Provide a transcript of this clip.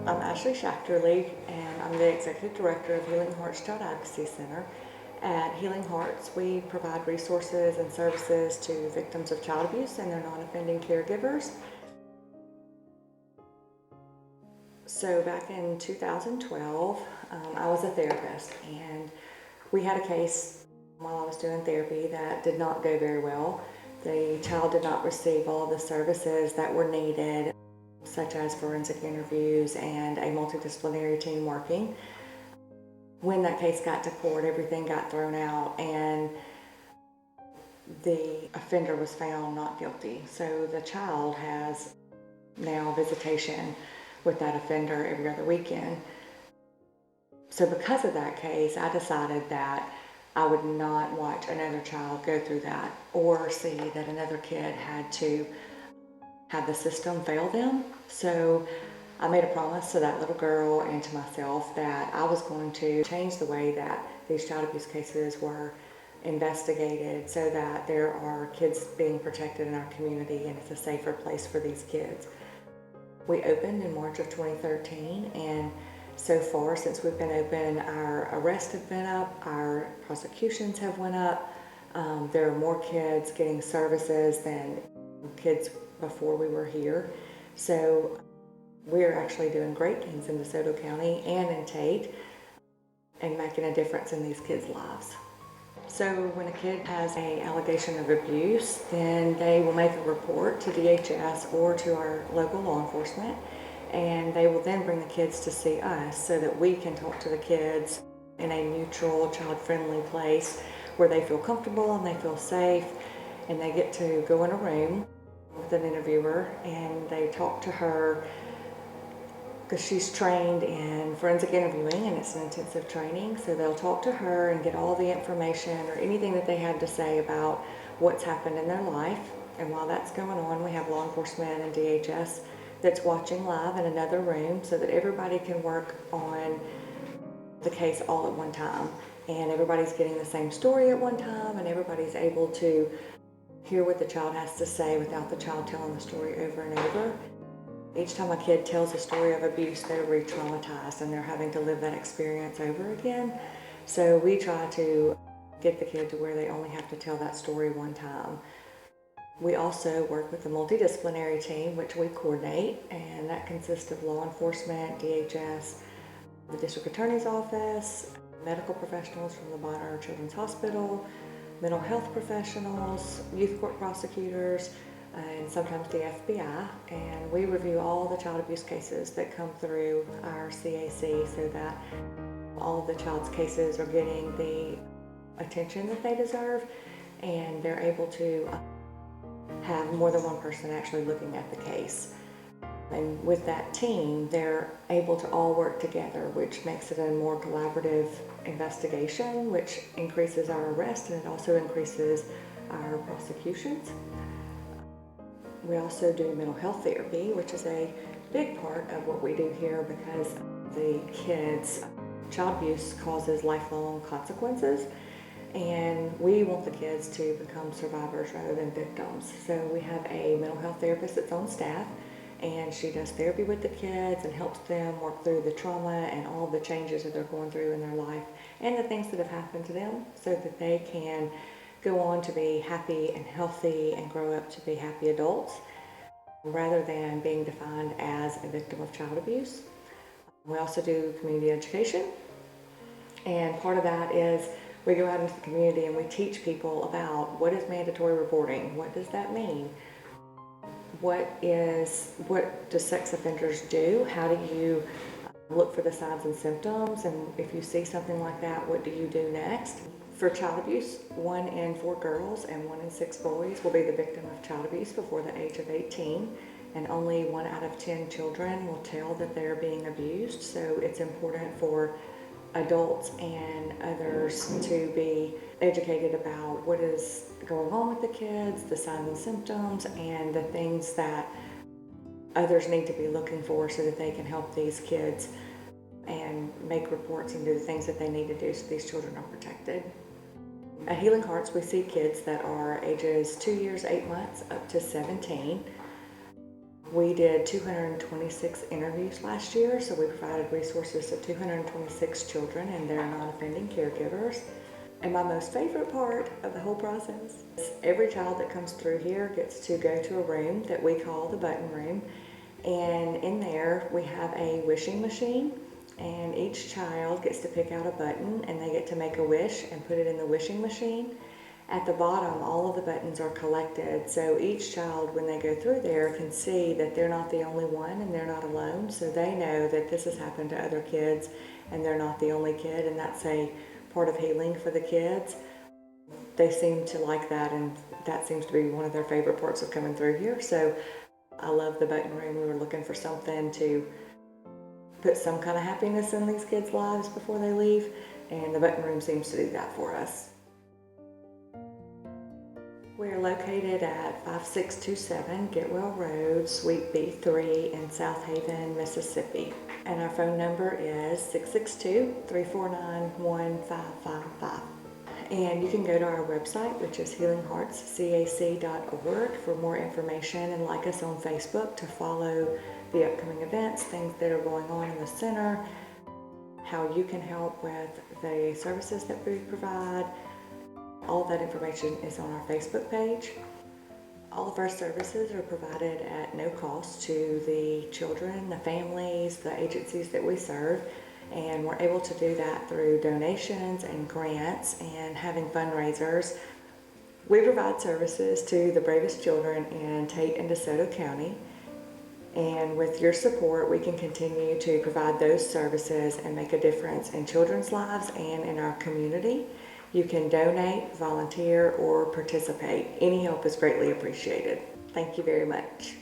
I'm Ashley Schachterly, and I'm the Executive Director of Healing Hearts Child Advocacy Center. At Healing Hearts, we provide resources and services to victims of child abuse and their non-offending caregivers. So back in 2012, I was a therapist, and we had a case while I was doing therapy that did not go very well. The child did not receive all of the services that were needed, such as forensic interviews and a multidisciplinary team working. When that case got to court, everything got thrown out and the offender was found not guilty. So the child has now visitation with that offender every other weekend. So because of that case, I decided that I would not watch another child go through that or see that another kid had to have the system fail them. So I made a promise to that little girl and to myself that I was going to change the way that these child abuse cases were investigated so that there are kids being protected in our community and it's a safer place for these kids. We opened in March of 2013, and so far since we've been open, our arrests have been up, our prosecutions have went up. There are more kids getting services than kids before we were here. So we're actually doing great things in DeSoto County and in Tate and making a difference in these kids' lives. So when a kid has an allegation of abuse, then they will make a report to DHS or to our local law enforcement, and they will then bring the kids to see us so that we can talk to the kids in a neutral, child-friendly place where they feel comfortable and they feel safe, and they get to go in a room with an interviewer and they talk to her because she's trained in forensic interviewing and it's an intensive training. So they'll talk to her and get all the information or anything that they have to say about what's happened in their life. And while that's going on, we have law enforcement and DHS that's watching live in another room so that everybody can work on the case all at one time. And everybody's getting the same story at one time, and everybody's able to hear what the child has to say without the child telling the story over and over. Each time a kid tells a story of abuse, they're re-traumatized and they're having to live that experience over again. So we try to get the kid to where they only have to tell that story one time. We also work with the multidisciplinary team, which we coordinate, and that consists of law enforcement, DHS, the district attorney's office, medical professionals from the Bonner Children's Hospital, mental health professionals, youth court prosecutors, and sometimes the FBI, and we review all the child abuse cases that come through our CAC so that all of the child's cases are getting the attention that they deserve, and they're able to have more than one person actually looking at the case. And with that team, they're able to all work together, which makes it a more collaborative investigation, which increases our arrest and it also increases our prosecutions. We also do mental health therapy, which is a big part of what we do here because the kids' child abuse causes lifelong consequences, and we want the kids to become survivors rather than victims. So we have a mental health therapist that's on staff, and she does therapy with the kids and helps them work through the trauma and all the changes that they're going through in their life and the things that have happened to them so that they can go on to be happy and healthy and grow up to be happy adults rather than being defined as a victim of child abuse. We also do community education, and part of that is we go out into the community and we teach people about what is mandatory reporting, what does that mean, what do sex offenders do, how do you look for the signs and symptoms, and if you see something like that, what do you do next? For child abuse, 1 in 4 girls and 1 in 6 boys will be the victim of child abuse before the age of 18, and only 1 out of 10 children will tell that they're being abused. So it's important for adults and others to be educated about what is going on with the kids, the signs and symptoms, and the things that others need to be looking for so that they can help these kids and make reports and do the things that they need to do so these children are protected. At Healing Hearts, we see kids that are ages 2 years, 8 months up to 17. We did 226 interviews last year, so we provided resources to 226 children and their non-offending caregivers. And my most favorite part of the whole process is every child that comes through here gets to go to a room that we call the button room. And in there we have a wishing machine, and each child gets to pick out a button and they get to make a wish and put it in the wishing machine. At the bottom, all of the buttons are collected, so each child, when they go through there, can see that they're not the only one and they're not alone, so they know that this has happened to other kids and they're not the only kid, and that's a part of healing for the kids. They seem to like that, and that seems to be one of their favorite parts of coming through here. So I love the button room. We were looking for something to put some kind of happiness in these kids' lives before they leave, and the button room seems to do that for us. We're located at 5627 Getwell Road, Suite B3 in South Haven, Mississippi. And our phone number is 662-349-1555. And you can go to our website, which is healingheartscac.org, for more information, and like us on Facebook to follow the upcoming events, things that are going on in the center, how you can help with the services that we provide. All of that information is on our Facebook page. All of our services are provided at no cost to the children, the families, the agencies that we serve, and we're able to do that through donations and grants and having fundraisers. We provide services to the bravest children in Tate and DeSoto County, and with your support we can continue to provide those services and make a difference in children's lives and in our community. You can donate, volunteer, or participate. Any help is greatly appreciated. Thank you very much.